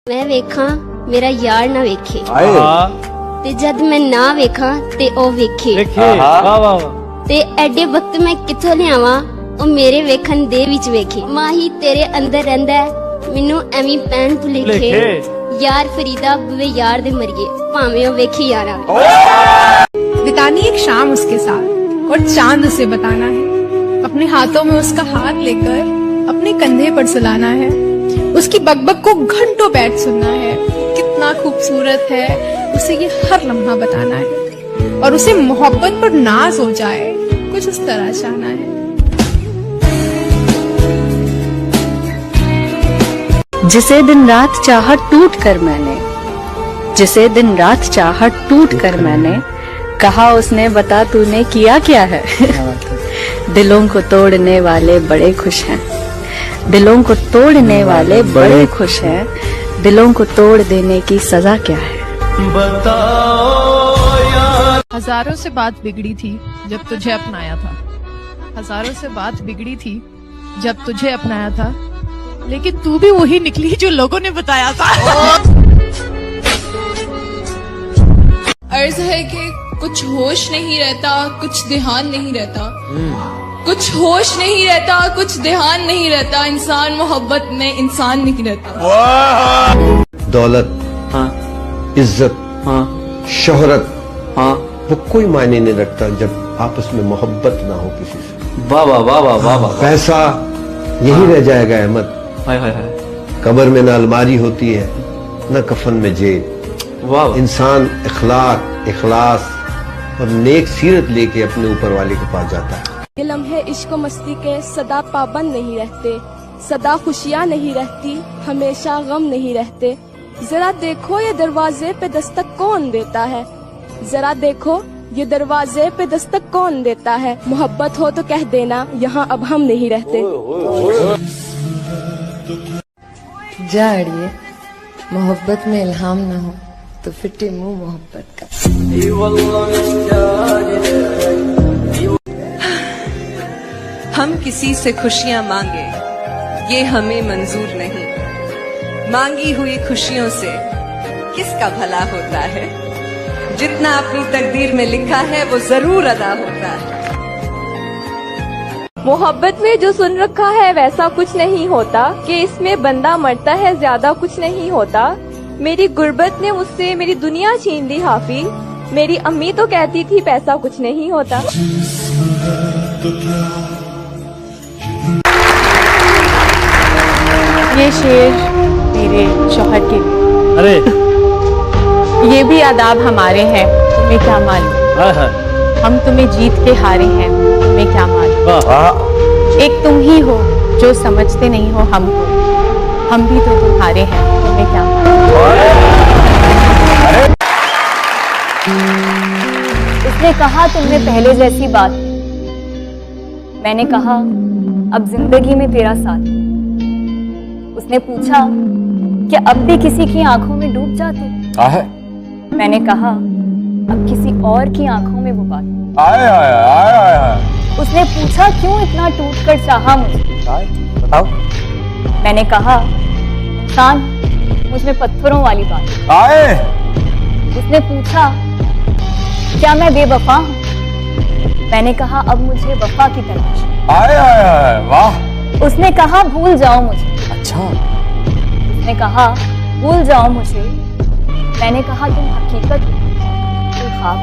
मैं वेखा मेरा यार ना वेखे ते जद मैं ना वेखा ते ओ वेखे ते एडे वक्त मैं किथों लियावा ओ मेरे वेखन दे विच वेखे। माही तेरे अंदर रहंदा है मैनू एवी पैन भुलेखे यार फरीदा बुवे यार दे मरिए भावें ओ वेखी यारा। बितानी एक शाम उसके साथ और चांद उसे बताना है, अपने हाथों में उसका हाथ लेकर अपने कंधे पर सुलाना है, उसकी बकबक को घंटों बैठ सुनना है, कितना खूबसूरत है उसे ये हर लम्हा बताना है, और उसे मोहब्बत पर नाज हो जाए कुछ इस तरह चाहना है। जिसे दिन रात चाहा टूट कर मैंने, जिसे दिन रात चाहा टूट कर मैंने, कहा उसने बता तूने किया क्या है। दिलों को तोड़ने वाले बड़े खुश हैं, दिलों को तोड़ने वाले बड़े खुश हैं, दिलों को तोड़ देने की सजा क्या है। हजारों से बात बिगड़ी थी जब तुझे अपनाया था, हजारों से बात बिगड़ी थी जब तुझे अपनाया था, लेकिन तू भी वही निकली जो लोगों ने बताया था। अर्ज है कि कुछ होश नहीं रहता, कुछ ध्यान नहीं रहता, कुछ होश नहीं रहता, कुछ ध्यान नहीं रहता, इंसान मोहब्बत में इंसान नहीं रहता। दौलत, इज्जत, शोहरत, वो कोई मायने नहीं रखता जब आपस में मोहब्बत ना हो किसी से। वाह वाह वाह वाह वाह वाह। पैसा यही रह जाएगा अहमद, कब्र में न अलमारी होती है न कफन में जेब। वाह। इंसान इखलाक, इखलास और नेक सीरत लेके अपने ऊपर वाले के पास जाता है। ये लम्हे इश्क मस्ती के सदा पाबंद नहीं रहते, सदा खुशियाँ नहीं रहती, हमेशा गम नहीं रहते। जरा देखो ये दरवाजे पे दस्तक कौन देता है, जरा देखो ये दरवाजे पे दस्तक कौन देता है। मोहब्बत हो तो कह देना यहाँ अब हम नहीं रहते। जा अड़िए, मोहब्बत में इल्हाम न हो तो फिटे मुंह मोहब्बत का। हम किसी से खुशियां मांगे ये हमें मंजूर नहीं, मांगी हुई खुशियों से किसका भला होता है। जितना अपनी तकदीर में लिखा है वो जरूर अदा होता है। मोहब्बत में जो सुन रखा है वैसा कुछ नहीं होता, कि इसमें बंदा मरता है ज्यादा कुछ नहीं होता। मेरी गुर्बत ने मुझसे मेरी दुनिया छीन ली हाफिज, मेरी अम्मी तो कहती थी पैसा कुछ नहीं होता। ये शेर मेरे शौहर के लिए। अरे ये भी आदाब हमारे हैं, तुम्हें क्या मालूम। हम तुम्हें जीत के हारे हैं, तुम्हें क्या मालूम। एक तुम ही हो जो समझते नहीं हो हमको, हम भी तो तुम्हारे हैं, तुम्हें क्या मालूम। उसने कहा तुमने पहले जैसी बात, मैंने कहा अब जिंदगी में तेरा साथ। उसने पूछा कि अब भी किसी की आंखों में डूब जाते, मैंने कहा अब किसी और की आंखों में वो बात। उसने पूछा क्यों इतना टूट कर चाहा मुझे, बताओ। मैंने कहा इंसान मुझ में पत्थरों वाली बात। उसने पूछा क्या मैं बेवफा हूँ, मैंने कहा अब मुझे वफा की तलाश। वाह। उसने कहा भूल जाओ मुझे। अच्छा। उसने कहा भूल जाओ मुझे, मैंने कहा तुम हकीकत हो, तुम ख्वाब।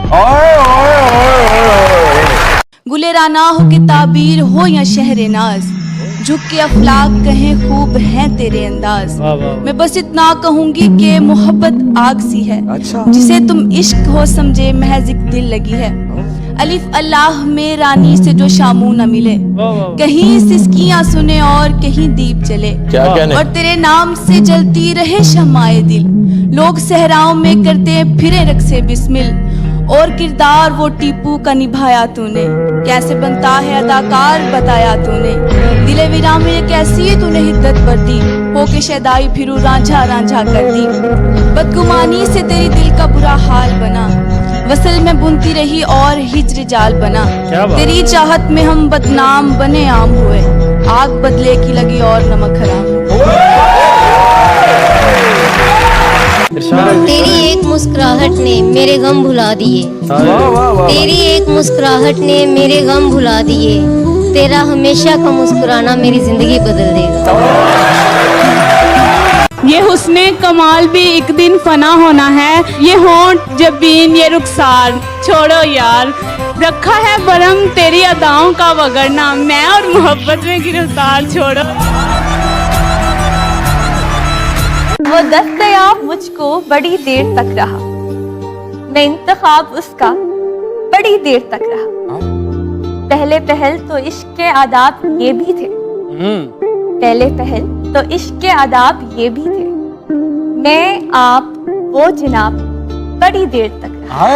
गुलेराना हो के ताबीर हो या शहरे नाज, झुक के अफलाक कहें खूब हैं तेरे अंदाज। मैं बस इतना कहूंगी कि मोहब्बत आग सी है, जिसे तुम इश्क हो समझे महज एक दिल लगी है। अलिफ अल्लाह में रानी से जो शामू न मिले, कहीं सिसकियां सुने और कहीं दीप जले, और तेरे नाम से जलती रहे शमाए दिल। लोग सहराओं में करते फिरे रक्से बिस्मिल, और किरदार वो टीपू का निभाया तूने। कैसे बनता है अदाकार बताया तूने, दिले विरा में ये कैसी तूने हिद्दत बरती, होके शैदाई फिरू रांझा रांझा कर दी। बदगुमानी से तेरी दिल का बुरा हाल बना, वसल में बुनती रही और हिज्र जाल बना। तेरी चाहत में हम बदनाम बने आम हुए, आग बदले की लगी और नमक हराम। मुस्कुराहट ने मेरे गम भुला दिए। तेरी एक मुस्कुराहट ने मेरे गम भुला दिए। तेरा हमेशा का मुस्कुराना मेरी जिंदगी बदल देगा। ये हुस्ने कमाल भी एक दिन फना होना है, ये होंठ जबीन ये रुखसार छोड़ो यार, रखा है बरम तेरी अदाओं का वगरना, मैं और मोहब्बत में गिरफ्तार छोड़ो। वो दस्तयाब मुझको बड़ी देर तक रहा, मैं इंतखाब उसका बड़ी देर तक रहा। पहले पहल तो इश्क के आदाब ये भी थे, पहले पहल तो इश्क के आदाब ये भी थे। मैं आप वो जनाब बड़ी देर तक रहा।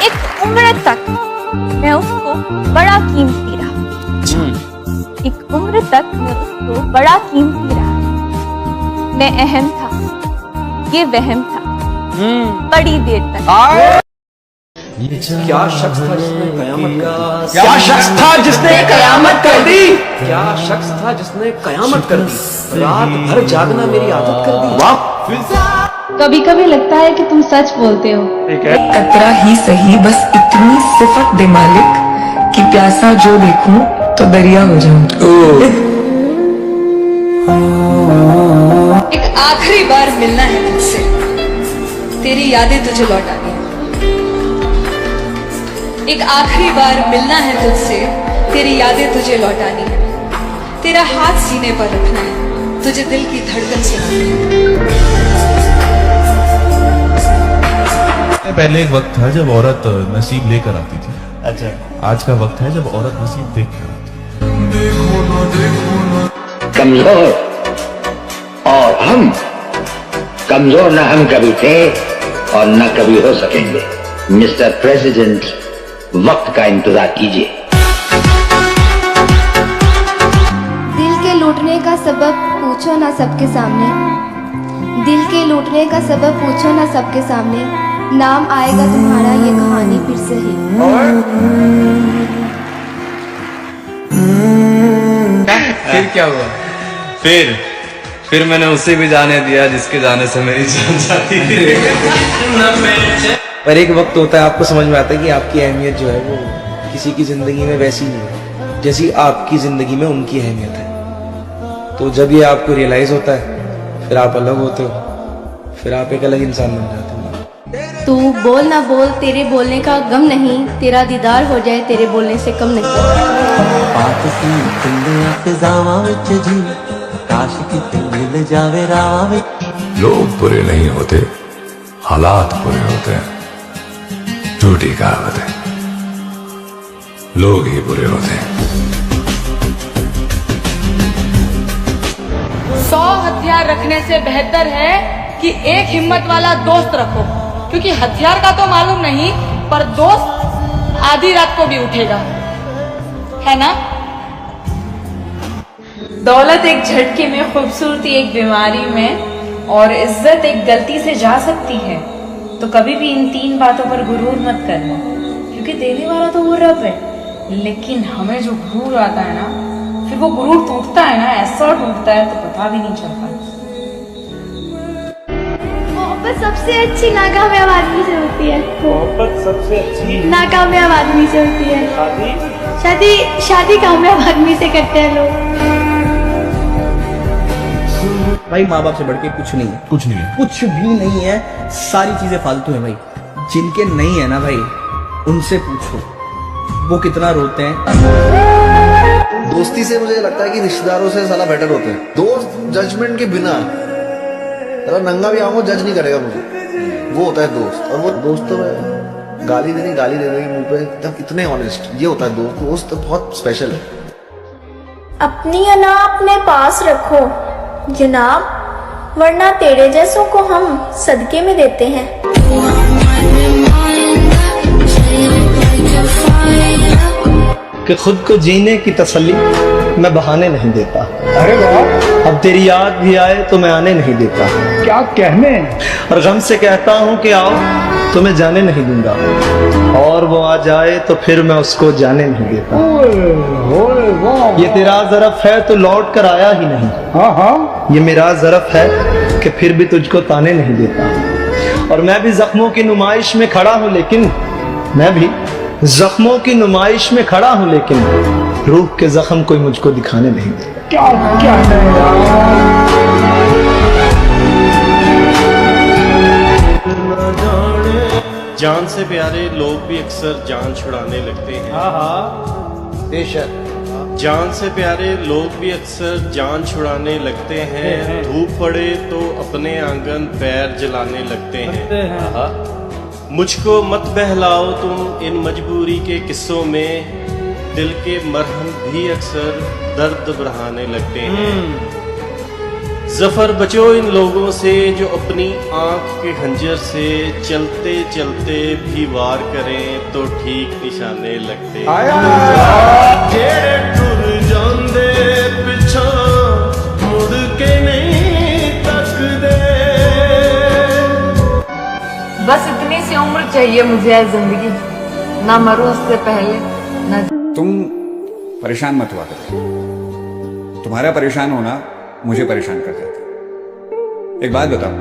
एक उम्र तक मैं उसको बड़ा कीमती रहा, एक उम्र तक मैं उसको बड़ा कीमती रहा। मैं अहम था, ये वहम था, बड़ी देर तक। क्या शख्स था जिसने कयामत कर दी? क्या शख्स था जिसने कयामत कर दी? क्या शख्स था जिसने कयामत कर दी? रात भर जागना मेरी आदत कर दी। वाह। कभी कभी लगता है कि तुम सच बोलते हो। कतरा ही सही, बस इतनी सिफत दे मालिक कि प्यासा जो देखूं तो दरिया हो जाऊं। एक आखिरी बार मिलना है तुझसे, तेरी यादें तुझे लौटानी है। एक आखिरी बार मिलना है तुझसे, तेरी यादें तुझे लौटानी है। तेरा हाथ सीने पर रखना है, तुझे दिल की धड़कन सुनानी है। पहले एक वक्त था जब औरत नसीब लेकर आती थी। अच्छा। आज का वक्त है जब औरत नसीब देख कर आती है। कमजोर और हम कमजोर न हम कभी थे और न कभी हो सकेंगे। मिस्टर प्रेसिडेंट, वक्त का इंतजार कीजिए। दिल के लूटने का सबब पूछो ना सबके सामने, दिल के लूटने का सबब पूछो ना सबके सामने, नाम आएगा तुम्हारा ये कहानी फिर से ही। फिर क्या हुआ? फिर मैंने उसे भी जाने दिया जिसके जाने से मेरी जान जाती थी। पर एक वक्त होता है आपको समझ में आता है कि आपकी अहमियत जो है वो किसी की जिंदगी में वैसी नहीं है जैसी आपकी जिंदगी में उनकी अहमियत है। तो जब ये आपको रियलाइज होता है फिर आप अलग होते हो, फिर आप एक अलग इंसान बन जाते हो। तू बोल ना बोल, तेरे बोलने का गम नहीं, तेरा दीदार हो जाए तेरे बोलने से कम नहीं। लोग बुरे नहीं होते, हालात बुरे होते हैं। झूठी कहावत है, लोग ही बुरे होते हैं। 100 हथियार रखने से बेहतर है कि एक हिम्मत वाला दोस्त रखो, क्योंकि हथियार का तो मालूम नहीं पर दोस्त आधी रात को भी उठेगा, है ना? दौलत एक झटके में, खूबसूरती एक बीमारी में, और इज्जत एक गलती से जा सकती है। तो कभी भी इन 3 बातों पर गुरूर मत करना, क्योंकि देने वाला तो वो रब है, लेकिन हमें जो गुरूर आता है ना, फिर वो गुरूर टूटता है ना, ऐसा टूटता है तो पता भी नहीं चलता। मोहब्बत सबसे अच्छी नाकामयाब आदमी से होती है। मोहब्बत सबसे अच्छी नाकामयाब आदमी से होती है। शादी कामयाब आदमी से करते हैं लोग। भाई माँ बाप से बढ़ के कुछ नहीं है, कुछ नहीं है, कुछ भी नहीं है। सारी चीजें फालतू है भाई। जिनके नहीं है ना भाई, उनसे पूछो वो कितना रोते हैं। दोस्ती से मुझे लगता है कि रिश्तेदारों से साला बेटर होते हैं। दोस्त जजमेंट के बिना, अगर नंगा भी आऊंगा जज नहीं करेगा मुझे, वो होता है दोस्त। और वो दोस्त तो गाली दे देगी मुंह पे, तब इतने ऑनेस्ट, ये होता है दोस्त। दोस्त तो बहुत स्पेशल है। अपनी अना अपने पास रखो जनाब, वरना तेरे जैसों को हम सदके में देते हैं। कि खुद को जीने की तसल्ली मैं बहाने नहीं देता। अरे वाह, अब तेरी याद भी आए तो मैं आने नहीं देता। क्या कहने, और गम से कहता हूँ कि आओ तो मैं जाने नहीं दूंगा, और वो आ जाए तो फिर मैं उसको जाने नहीं देता। ये तेरा ज़रफ़ है तो लौट कर आया ही नहीं। ये मेरा ज़रफ़ है कि फिर भी तुझको ताने नहीं देता। और मैं भी जख्मों की नुमाइश में खड़ा हूँ, लेकिन मैं भी जख्मों की नुमाइश में खड़ा हूँ, लेकिन रूह के जख्म कोई मुझको दिखाने नहीं देता। क्या जान से प्यारे लोग भी अक्सर जान छुड़ाने लगते हैं। बेशक जान से प्यारे लोग भी अक्सर जान छुड़ाने लगते हैं। धूप पड़े तो अपने आंगन पैर जलाने लगते हैं। मुझको मत बहलाओ तुम इन मजबूरी के किस्सों में, दिल के मरहम भी अक्सर दर्द बढ़ाने लगते हैं। जफर बचो इन लोगों से जो अपनी आंख के खंजर से चलते चलते भी वार करें तो ठीक निशाने लगते। जेड़े टुर जांदे पिछा मुड़ के नहीं तकदे। बस इतनी सी उम्र चाहिए मुझे है जिंदगी, ना मरूं उससे पहले ना। तुम परेशान मत हुआ करो, तुम्हारा परेशान होना मुझे परेशान कर जाता। एक बात बताओ,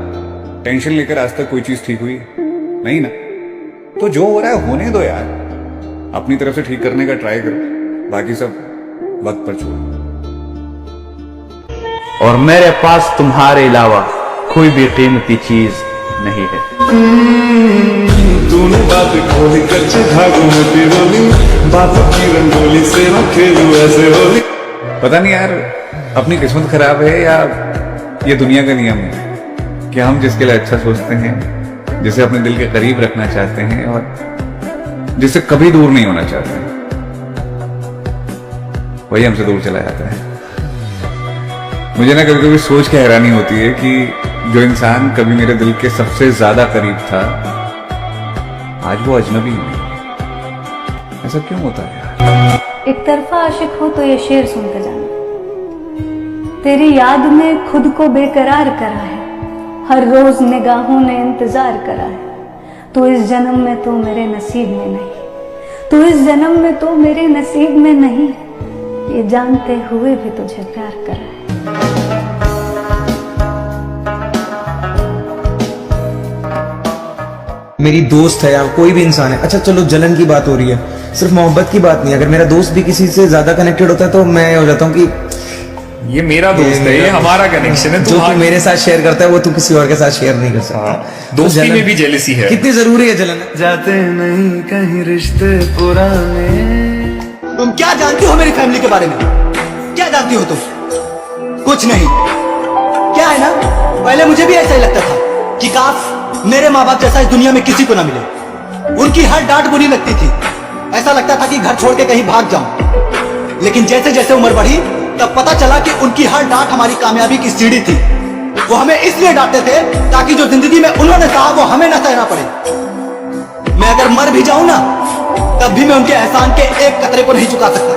टेंशन लेकर आज तक कोई चीज ठीक हुई नहीं ना? तो जो हो रहा है होने दो यार, अपनी तरफ से ठीक करने का ट्राई करो, बाकी सब वक्त पर छोड़ो। और मेरे पास तुम्हारे अलावा कोई भी कीमती चीज नहीं है। तूने बात खोली कच्चे धागों में पिरोली, बातों की रंगोली से मैं खेलूं ऐसे होली। पता नहीं यार, अपनी किस्मत खराब है या ये दुनिया का नियम है कि हम जिसके लिए अच्छा सोचते हैं, जिसे अपने दिल के करीब रखना चाहते हैं और जिससे कभी दूर नहीं होना चाहते हैं, वही हमसे दूर चला जाता है। मुझे ना कभी कभी सोच के हैरानी होती है कि जो इंसान कभी मेरे दिल के सबसे ज्यादा करीब था, आज वो अजनबी है। ऐसा क्यों होता है? एक तरफा आशिक हो तो ये शेर सुनते जाना। तेरी याद में खुद को बेकरार करा है, हर रोज निगाहों ने इंतजार करा है। तो इस जन्म में तो मेरे नसीब में नहीं, तो इस जन्म में तो मेरे नसीब में नहीं, ये जानते हुए भी तुझे प्यार करा है। मेरी दोस्त है या कोई भी इंसान है, अच्छा चलो जलन की बात हो रही है, सिर्फ मोहब्बत की बात नहीं। अगर मेरा दोस्त भी किसी से ज्यादा कनेक्टेड होता है तो मैं हो जाता हूँ कि ये मेरा दोस्त है, ये हमारा कनेक्शन है। जो तू मेरे साथ शेयर करता है वो तू किसी और के साथ शेयर नहीं कर सकता। दोस्ती में भी जेलसी है। कितनी जरूरी है जलन? जाते नहीं कहीं रिश्ते पुराने। तुम क्या जानती हो मेरी फैमिली के बारे में? क्या जानती हो तुम? कुछ नहीं। क्या है ना, पहले मुझे भी ऐसा ही लगता था कि काश मेरे माँ बाप जैसा इस दुनिया में किसी को ना मिले। उनकी हर डांट बुरी लगती थी, ऐसा लगता था कि घर छोड़ के कहीं भाग जाऊं। लेकिन जैसे जैसे उम्र बढ़ी तब पता चला कि उनकी हर डांट हमारी कामयाबी की सीढ़ी थी। वो हमें इसलिए डांटते थे ताकि जो जिंदगी में उन्होंने सहा वो हमें ना सहना पड़े। मैं अगर मर भी जाऊं ना तब भी मैं उनके एहसान के एक कतरे को नहीं चुका सकता।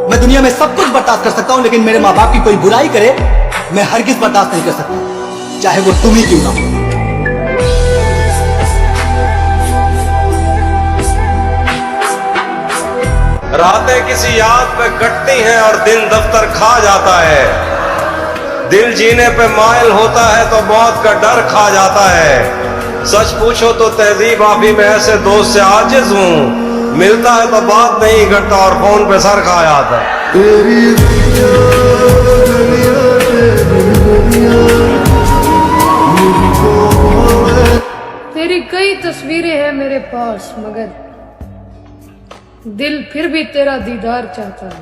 मैं दुनिया में सब कुछ बर्दाश्त कर सकता हूं, लेकिन मेरे माँ बाप की कोई बुराई करे मैं हरगिज बर्दाश्त नहीं कर सकता, चाहे वो तुम ही क्यों ना हो। रातें किसी याद पे कटती हैं और दिन दफ्तर खा जाता है। दिल जीने पे मायल होता है तो मौत का डर खा जाता है। सच पूछो तो तहजीब आफी में ऐसे दोस्त से आजिज हूँ, मिलता है तो बात नहीं करता और फोन पे सर खा जाता है। तेरी कई तस्वीरें हैं मेरे पास, मगर दिल फिर भी तेरा दीदार चाहता है।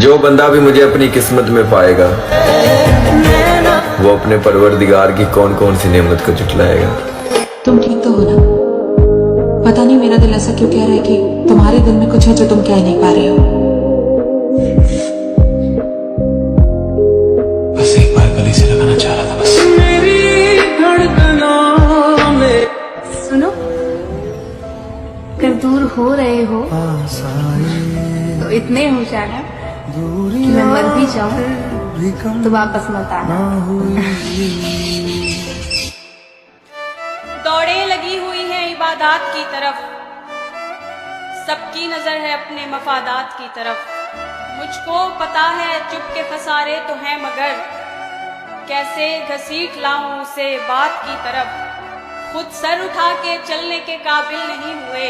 जो बंदा भी मुझे अपनी किस्मत में पाएगा वो अपने परवरदिगार की कौन कौन सी नेमत को जुटलाएगा। तुम ठीक तो हो ना? पता नहीं मेरा दिल ऐसा क्यों कह रहा है कि तुम्हारे दिल में कुछ है जो तुम कह नहीं पा रहे हो। बस एक बार गले से लगाना चाह रहा था बस। सुनो, अगर दूर हो रहे हो तो इतने हो जाना कि मैं मर भी जाऊं तो वापस मत आना। दौड़े लगी हुई है इबादत की तरफ, सबकी नजर है अपने मफादात की तरफ। मुझको पता है चुप के खसारे तो हैं, मगर कैसे घसीट लाऊं उसे बात की तरफ। खुद सर उठा के चलने के काबिल नहीं हुए,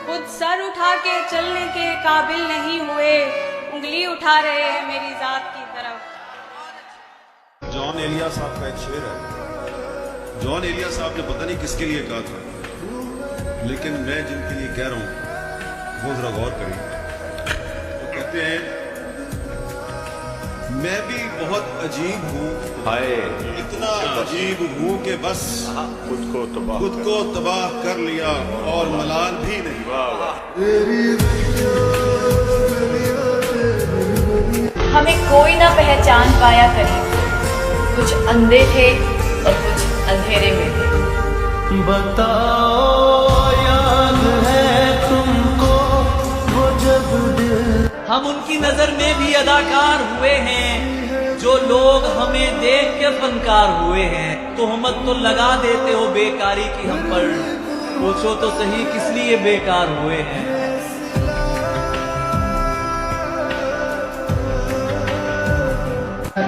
खुद सर उठा के चलने के काबिल नहीं हुए, उंगली उठा रहे हैं मेरी जात की तरफ। जॉन एलिया साहब का एक शेर है। जॉन एलिया साहब ने पता नहीं किसके लिए कहा था, लेकिन मैं जिनके लिए कह रहा हूं वो जरा गौर करें। वो कहते हैं, मैं भी बहुत अजीब हूँ, इतना अजीब हूँ कि बस खुद को तबाह कर लिया और मलाल भी नहीं। हमें कोई ना पहचान पाया करीब, कुछ अंधे थे और कुछ अंधेरे में थे। बताओ याद है तुमको वो जब हम उनकी नजर में भी अदाकार हुए हैं, जो लोग हमें देख के फनकार हुए हैं। तोहमत तो लगा देते हो बेकारी की हम पर, पूछो तो सही किस लिए बेकार हुए हैं।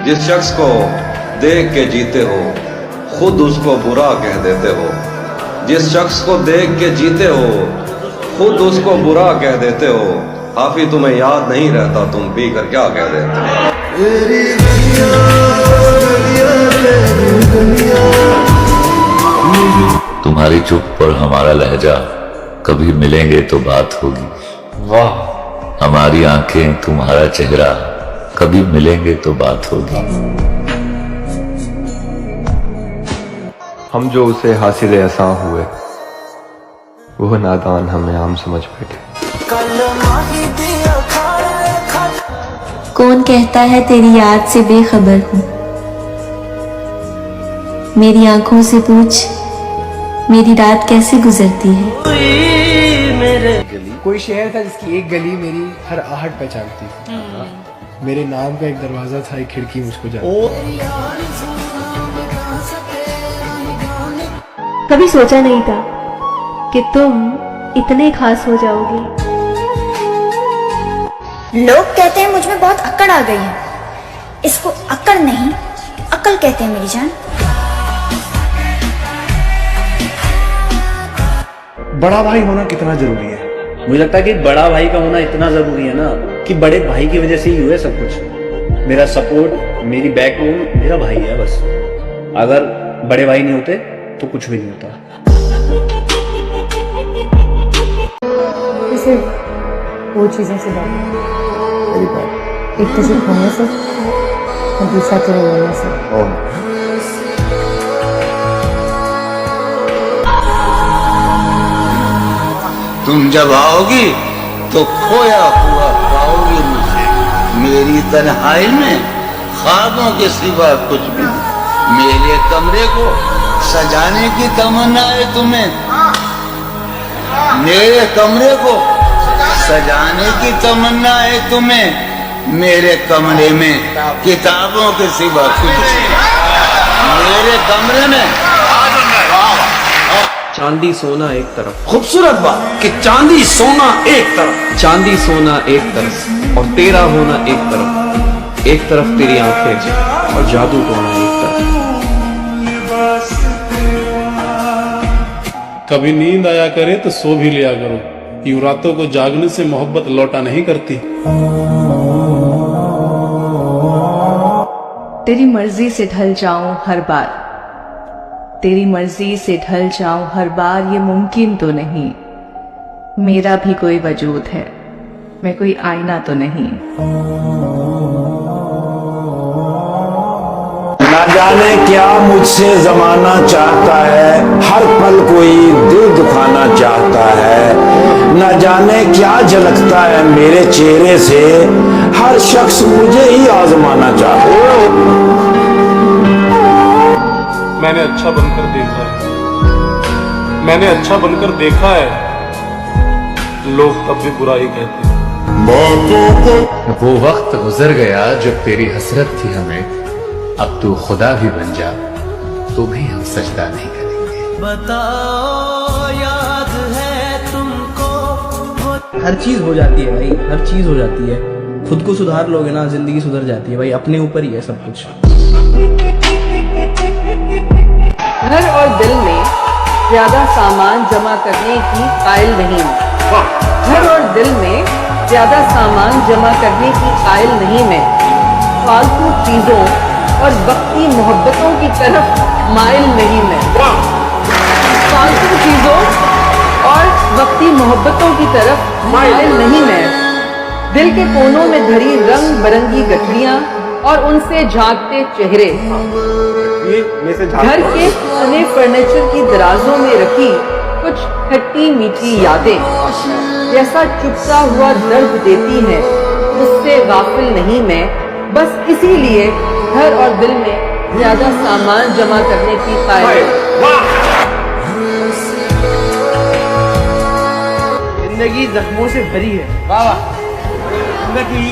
जिस शख्स को देख के जीते हो खुद उसको बुरा कह देते हो, जिस शख्स को देख के जीते हो खुद उसको बुरा कह देते हो। काफी तुम्हें याद नहीं रहता तुम पी कर क्या कह देते हो। तुम्हारी चुप और हमारा लहजा, कभी मिलेंगे तो बात होगी। वाह। हमारी आंखें तुम्हारा चेहरा, कभी मिलेंगे तो बात होगी। हम जो उसे हासिल ऐसा हुए, वो नादान हमें आम समझ बैठे। कौन कहता है तेरी याद से बेखबर हूँ, मेरी आंखों से पूछ मेरी रात कैसे गुजरती है। कोई शहर था जिसकी एक गली मेरी हर आहट पहचानती थी। मेरे नाम का एक दरवाजा था, एक खिड़की मुझको जाती। कभी सोचा नहीं था कि तुम इतने खास हो जाओगे। लोग कहते हैं मुझ में बहुत अक्कड़ आ गई है, इसको अक्कड़ नहीं अक्ल कहते हैं मेरी जान। बड़ा भाई होना कितना जरूरी है? मुझे लगता है कि बड़ा भाई का होना इतना जरूरी है ना, कि बड़े भाई की वजह से ही हुए सब कुछ। मेरा सपोर्ट, मेरी बैकबोन मेरा भाई है बस। अगर बड़े भाई नहीं होते तो कुछ भी नहीं होता। वो चीजों से बात, एक तो सिर्फ होने से और दूसरा तेरे होने से। तुम जब आओगी तो खोया हुआ पाओगी मुझे, मेरी तन्हाई में ख्वाबों के सिवा कुछ भी नहीं। मेरे कमरे को सजाने की तमन्ना है तुम्हें, मेरे कमरे को सजाने की तमन्ना है तुम्हें। मेरे कमरे में किताबों के सिवा कुछ नहीं, मेरे कमरे में। चांदी सोना एक तरफ, खूबसूरत बात कि चांदी सोना एक तरफ, चांदी सोना एक तरफ और तेरा होना एक तरफ। एक तरफ तेरी आंखें और जादू टोना एक तरफ। कभी नींद आया करे तो सो भी लिया करो, यूं रातों को जागने से मोहब्बत लौटा नहीं करती। तेरी मर्जी से ढल जाऊं हर बार, तेरी मर्जी से ढल जाऊं हर बार, ये मुमकिन तो नहीं। मेरा भी कोई वजूद है, मैं कोई आईना तो नहीं। ना जाने क्या मुझसे जमाना चाहता है, हर पल कोई दिल दुखाना चाहता है। ना जाने क्या झलकता है मेरे चेहरे से, हर शख्स मुझे ही आजमाना चाहता है। मैंने अच्छा बनकर देखा है, मैंने अच्छा बनकर देखा है, लोग तब भी बुरा ही कहते हैं। वो वक्त गुजर गया जब तेरी हसरत थी हमें, अब तू खुदा भी बन जा तो भी हम सजदा नहीं करेंगे। बताओ याद है तुमको हर चीज हो जाती है भाई, हर चीज हो जाती है। खुद को सुधार लोगे ना, जिंदगी सुधर जाती है भाई। अपने ऊपर ही है सब कुछ। घर और दिल में ज्यादा सामान जमा करने की कायल नहीं मैं। घर और दिल में ज्यादा सामान जमा करने की कायल नहीं मैं। फालतू चीजों और वक्ती मोहब्बतों की तरफ माइल नहीं मैं। फालतू चीजों और वक्ती मोहब्बतों की तरफ माइल नहीं मैं। दिल के कोनों में धरी रंग बिरंगी गठरियां और उनसे झांकते चेहरे, घर के पुराने फर्नीचर की दराजों में रखी कुछ खट्टी मीठी यादें जैसा चुपता हुआ दर्द देती हैं, उससे गाफिल नहीं मैं। बस इसीलिए घर और दिल में ज्यादा सामान जमा करने की कायल। जिंदगी जख्मों से भरी है। वाह वाह। जिंदगी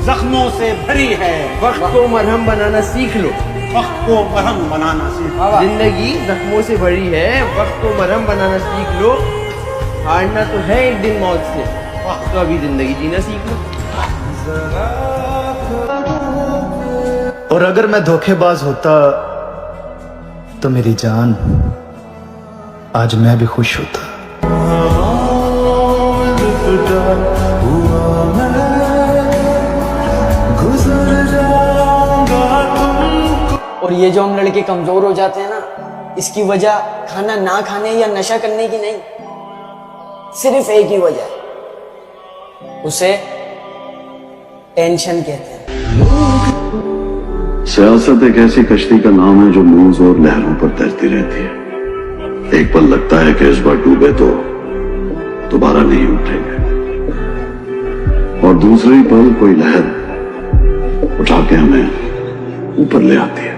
जख्मों से भरी है, वक्त को मरहम बनाना सीख लो। वक्त को मरहम बनाना सीख लो। जिंदगी जख्मों से भरी है, वक्त को मरहम बनाना सीख लो। हारना तो है एक दिन मौत से, तो अभी जिंदगी जीना सीख लो। और अगर मैं धोखेबाज होता तो मेरी जान आज मैं भी खुश होता। और ये जो हम लड़के कमजोर हो जाते हैं ना, इसकी वजह खाना ना खाने या नशा करने की नहीं, सिर्फ एक ही वजह है, उसे टेंशन कहते हैं। सियासत एक ऐसी कश्ती का नाम है जो मौज और लहरों पर तैरती रहती है। एक पल लगता है कि इस बार डूबे तो दोबारा नहीं उठेंगे, और दूसरे पल कोई लहर उठा के हमें ऊपर ले आती है।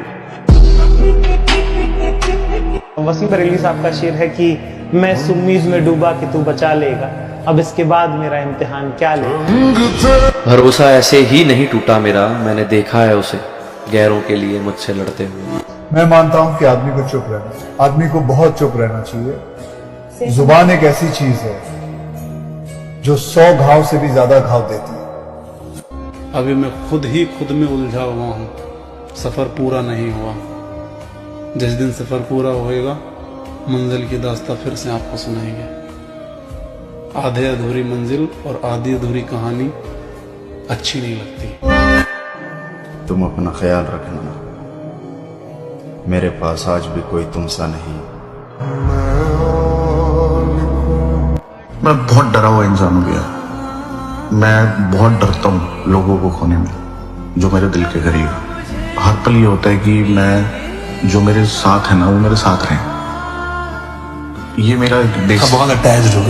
वसीम बरेली साहब का शेर है कि मैं इस उम्मीद में डूबा कि तू बचा लेगा, अब इसके बाद मेरा इम्तिहान क्या लेगा। भरोसा ऐसे ही नहीं टूटा मेरा, मैंने देखा है उसे गैरों के लिए मुझसे लड़ते हुए। मैं मानता हूं कि आदमी को चुप रहना, आदमी को बहुत चुप रहना चाहिए। जुबान एक ऐसी चीज है जो 100 घाव से भी ज्यादा घाव देती है। अभी मैं खुद ही खुद में उलझा हुआ हूँ, सफर पूरा नहीं हुआ। जिस दिन सफर पूरा होएगा मंजिल की दास्तां फिर से आपको सुनाएंगे। आधे अधूरी मंजिल और आधी अधूरी कहानी अच्छी नहीं लगती। तुम अपना ख्याल रखना, मेरे पास आज भी कोई तुमसा नहीं। मैं बहुत डरा हुआ इंसान हो गया। मैं बहुत डरता हूँ लोगों को खोने में जो मेरे दिल के करीब। हर पल ये होता है कि मैं जो मेरे साथ है ना वो मेरे साथ रहें। ये मेरा बहुत अटैच्ड हो,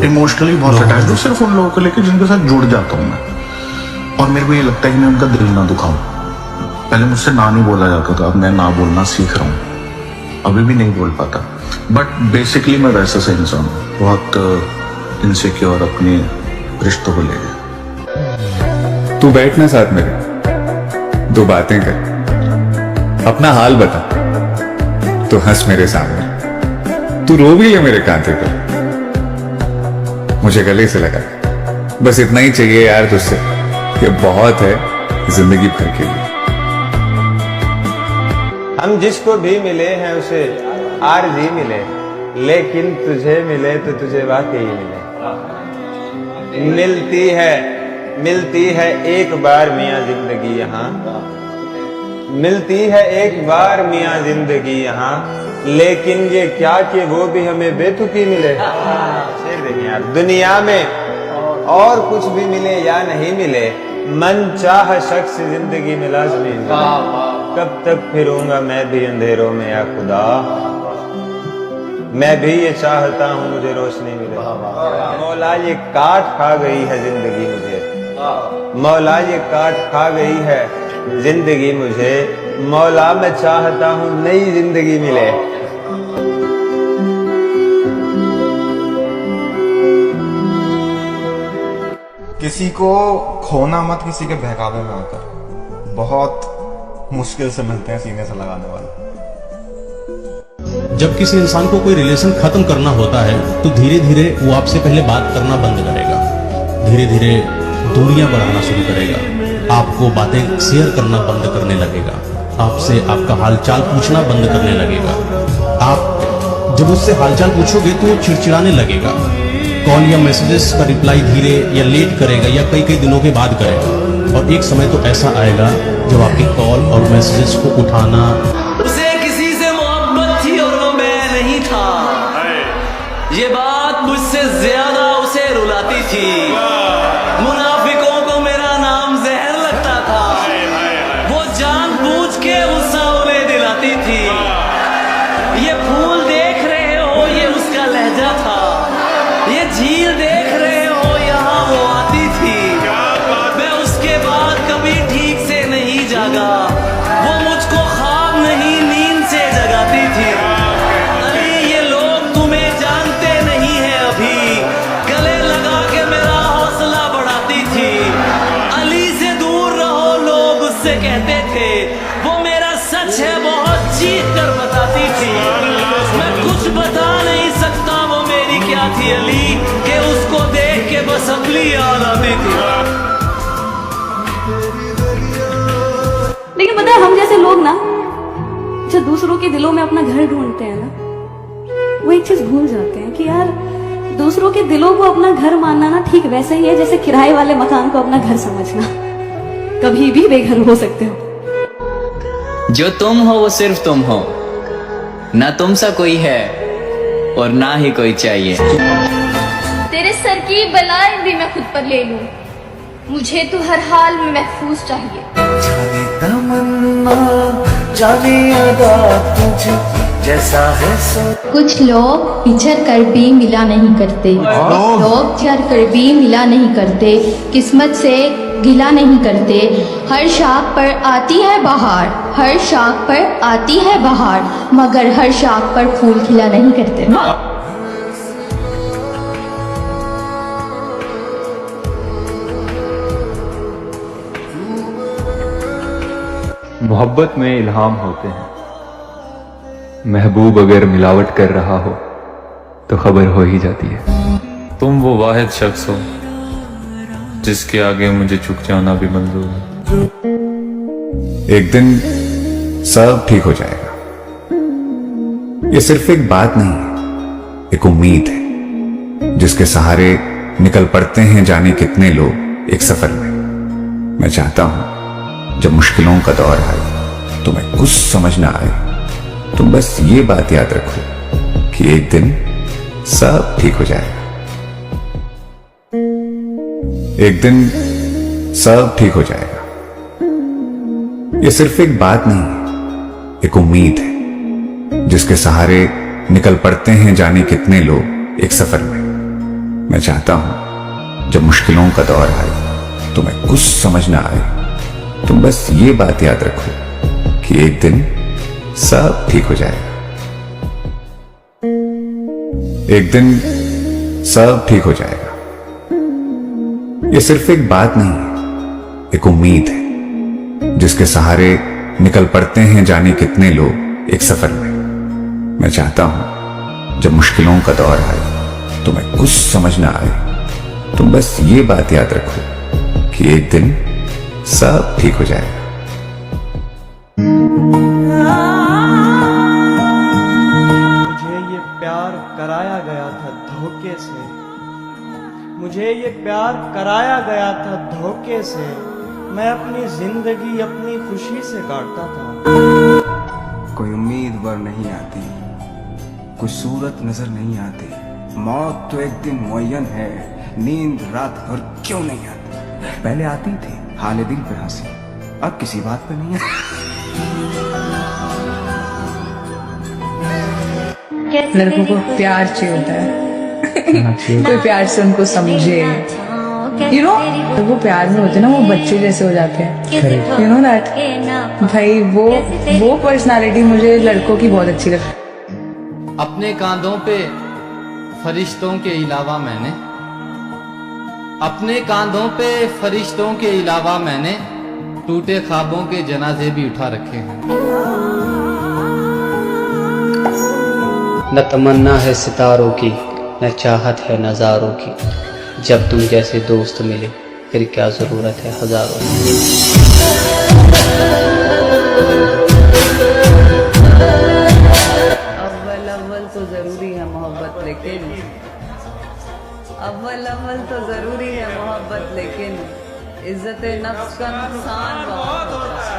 इमोशनली बहुत अटैच्ड हूँ, सिर्फ उन लोगों को लेकर जिनके साथ जुड़ जाता हूँ मैं। और मेरे को ये लगता है कि मैं उनका दिल ना दुखाऊं। पहले मुझसे ना नहीं बोला जाता था, अब मैं ना बोलना सीख रहा हूँ। अभी भी नहीं बोल पाता, बट बेसिकली मैं वैसा सा इंसान हूँ, बहुत इनसिक्योर अपने रिश्तों को लेकर। तू बैठना साथ मेरे, दो बातें कर, अपना हाल बता। तू हंस मेरे सामने, तू रो भी ले मेरे कांधे पर, मुझे गले से लगा। बस इतना ही चाहिए यार तुझसे, ये बहुत है जिंदगी भर के लिए। हम जिसको भी मिले हैं उसे आरज़ी मिले, लेकिन तुझे मिले तो तुझे वाकई मिले। मिलती है एक बार मियाँ जिंदगी यहाँ, मिलती है एक बार मियाँ जिंदगी यहाँ, लेकिन ये क्या कि वो भी हमें बेतुकी मिले। शेर देखिए यार, दुनिया में और कुछ भी मिले या नहीं मिले, मन चाह शख्स जिंदगी में लाज़मी मिले। कब तक फिरूंगा मैं भी अंधेरों में या खुदा, मैं भी ये चाहता हूँ मुझे रोशनी मिले। मौला ये काट खा गई है जिंदगी मुझे, मौला ये काट खा गई है जिंदगी मुझे, मौला मैं चाहता हूँ नई जिंदगी मिले। किसी को खोना मत किसी के बहकावे में आकर। बहुत मुश्किल से मिलते हैं सीने से लगाने वाले। जब किसी इंसान को कोई रिलेशन खत्म करना होता है तो धीरे धीरे वो आपसे पहले बात करना बंद करेगा, धीरे धीरे दूरियां बढ़ाना शुरू करेगा, आपको बातें शेयर करना बंद करने लगेगा, आपसे आपका हालचाल पूछना बंद करने लगेगा। आप जब उससे हालचाल पूछोगे तो वो चिड़चिड़ाने लगेगा, कॉल या मैसेजेस का रिप्लाई धीरे या लेट करेगा या कई कई दिनों के बाद करेगा। और एक समय तो ऐसा आएगा जब आपकी कॉल और मैसेजेस को उठाना। उसे किसी से मोहब्बत थी और वो मैं नहीं था, ये बात मुझसे ज्यादा उसे रुलाती थी। मुनाफिकों को मेरा नाम जहर लगता था, वो जानबूझ के गुस्सा उन्हें दिलाती थी। ये फूल देख रहे हो ये उसका लहजा था, ये झील देख रहे हो यहाँ वो आती थी। मैं उसके बाद कभी ठीक से नहीं जागा, वो मुझको ख्वाब नहीं नींद से जगाती थी। अली ये लोग तुम्हें जानते नहीं है अभी, गले लगा के मेरा हौसला बढ़ाती थी। अली से दूर रहो लोग उससे कहते थे, वो मेरा सच है बहुत चीख कर बताती थी। मैं कुछ बता नहीं सकता वो मेरी क्या थी अली, कि उसको देख के बस अपनी याद आती थी। लेकिन पता है हम जैसे लोग ना जो दूसरों के दिलों में अपना घर ढूंढते हैं ना, वो एक चीज भूल जाते हैं कि यार दूसरों के दिलों को अपना घर मानना ना ठीक वैसे ही है जैसे किराए वाले मकान को अपना घर समझना। कभी भी बेघर हो सकते हो। जो तुम हो वो सिर्फ तुम हो, ना तुम सा कोई है और ना ही कोई चाहिए। तेरे सर की बलाएं भी मैं खुद पर ले लूं, मुझे तो हर हाल में महफूज चाहिए। जाने अदा तुझे जैसा है सो। कुछ लोग बिछड़ कर भी मिला नहीं करते, लोग बिछड़ कर भी मिला नहीं करते, किस्मत से गिला नहीं करते। हर शाख पर आती है बहार, हर शाख पर आती है बहार, मगर हर शाख पर फूल खिला नहीं करते। मोहब्बत में इल्हाम होते हैं, महबूब अगर मिलावट कर रहा हो तो खबर हो ही जाती है। तुम वो वाहिद शख्स हो जिसके आगे मुझे झुक जाना भी मंजूर है। एक दिन सब ठीक हो जाएगा। ये सिर्फ एक बात नहीं है, एक उम्मीद है जिसके सहारे निकल पड़ते हैं जाने कितने लोग एक सफर में। मैं चाहता हूं जब मुश्किलों का दौर आए तुम्हें कुछ समझ ना आए, तुम बस ये बात याद रखो कि एक दिन सब ठीक हो जाएगा। एक दिन सब ठीक हो जाएगा। ये सिर्फ एक बात नहीं है, एक उम्मीद है जिसके सहारे निकल पड़ते हैं जाने कितने लोग एक सफर में। मैं चाहता हूं जब मुश्किलों का दौर आए तुम्हें कुछ समझ ना आए, तुम बस ये बात याद रखो कि एक दिन सब ठीक हो जाएगा। एक दिन सब ठीक हो जाएगा। ये सिर्फ एक बात नहीं है, एक उम्मीद है जिसके सहारे निकल पड़ते हैं जाने कितने लोग एक सफर में। मैं चाहता हूं जब मुश्किलों का दौर आए तुम्हें कुछ समझ ना आए, तुम बस ये बात याद रखो कि एक दिन सब ठीक हो जाएगा। मुझे ये प्यार कराया गया था धोखे से, मुझे ये प्यार कराया गया था धोखे से। मैं अपनी जिंदगी अपनी खुशी से काटता था। कोई उम्मीद वर नहीं आती, कोई सूरत नजर नहीं आती। मौत तो एक दिन मुअय्यन है, नींद रात भर क्यों नहीं आती। पहले आती थी हाले दिल पे हंसी, अब किसी बात पे नहीं आती। लड़कों को प्यार चाहिए होता है, कोई प्यार से उनको समझे। यू नो वो प्यार में होते ना वो बच्चे जैसे हो जाते हैं। यू नो दैट भाई वो पर्सनालिटी मुझे लड़कों की बहुत अच्छी लगती है। अपने कांधों पे फरिश्तों के अलावा मैंने अपने कांधों पे फरिश्तों के अलावा मैंने टूटे ख्वाबों के जनाजे भी उठा रखे हैं। न तमन्ना है सितारों की, न चाहत है नज़ारों की। जब तुम जैसे दोस्त मिले फिर क्या ज़रूरत है हज़ारों की। अव्वल अव्वल तो ज़रूरी है मोहब्बत, लेकिन अव्वल अव्वल तो ज़रूरी है मोहब्बत, लेकिन इज्जत नफ्स का नुकसान बहुत होता है।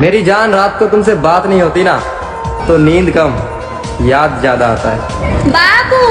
मेरी जान, रात को तुमसे बात नहीं होती ना तो नींद कम याद ज्यादा आता है। बाबू